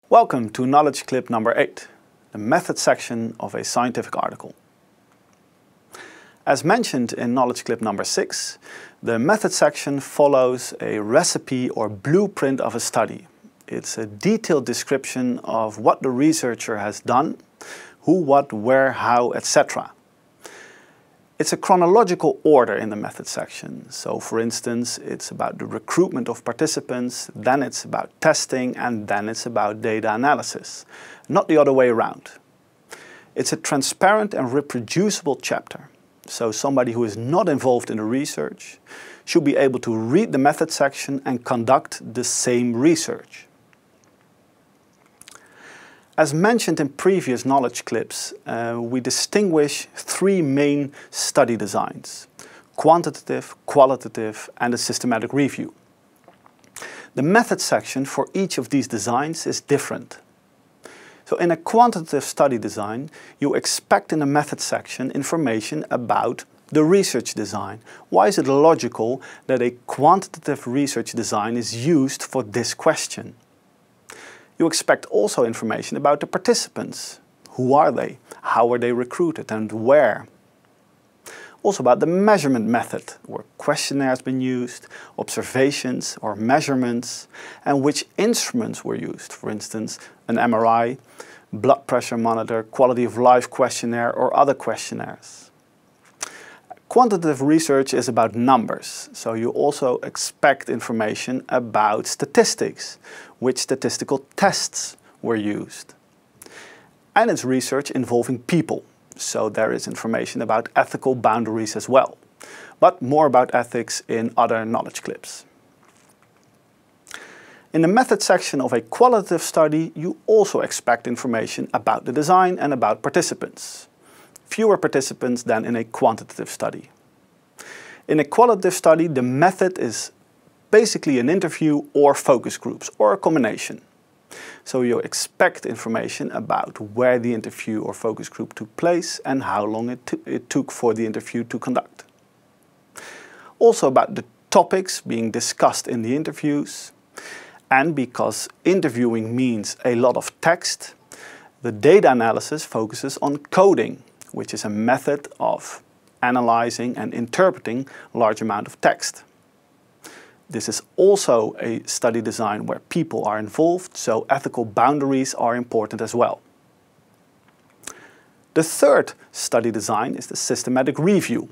Welcome to knowledge clip number 8, the method section of a scientific article. As mentioned in knowledge clip number 6, the method section follows a recipe or blueprint of a study. It's a detailed description of what the researcher has done, who, what, where, how, etc. It's a chronological order in the method section. So for instance, it's about the recruitment of participants, then it's about testing, and then it's about data analysis. Not the other way around. It's a transparent and reproducible chapter. So somebody who is not involved in the research should be able to read the method section and conduct the same research. As mentioned in previous knowledge clips, we distinguish 3 main study designs: quantitative, qualitative, and a systematic review. The method section for each of these designs is different. So in a quantitative study design, you expect in the method section information about the research design. Why is it logical that a quantitative research design is used for this question? You expect also information about the participants. Who are they? How are they recruited and where? Also about the measurement method, where questionnaires been used, observations or measurements, and which instruments were used. For instance, an MRI, blood pressure monitor, quality of life questionnaire or other questionnaires. Quantitative research is about numbers, so you also expect information about statistics, which statistical tests were used. And it's research involving people, so there is information about ethical boundaries as well. But more about ethics in other knowledge clips. In the method section of a qualitative study, you also expect information about the design and about participants. Fewer participants than in a quantitative study. In a qualitative study, the method is basically an interview or focus groups, or a combination. So you expect information about where the interview or focus group took place and how long it took for the interview to conduct. Also about the topics being discussed in the interviews. And because interviewing means a lot of text, the data analysis focuses on coding, which is a method of analyzing and interpreting a large amount of text. This is also a study design where people are involved, so ethical boundaries are important as well. The third study design is the systematic review.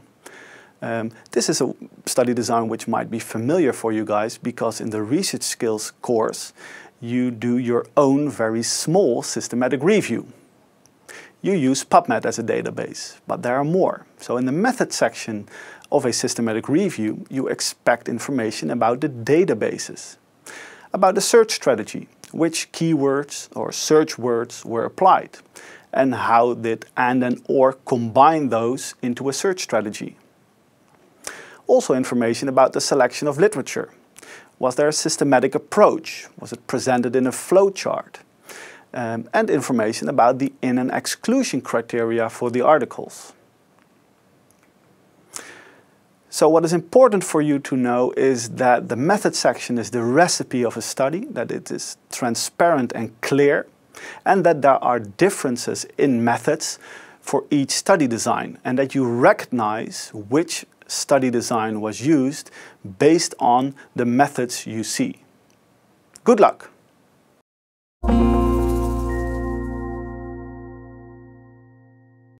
This is a study design which might be familiar for you guys because in the research skills course you do your own very small systematic review. You use PubMed as a database, but there are more. So in the method section of a systematic review, you expect information about the databases, about the search strategy, which keywords or search words were applied, and how did and or combine those into a search strategy. Also information about the selection of literature. Was there a systematic approach? Was it presented in a flowchart? And information about the in- and exclusion criteria for the articles. So what is important for you to know is that the method section is the recipe of a study, that it is transparent and clear, and that there are differences in methods for each study design, and that you recognize which study design was used based on the methods you see. Good luck!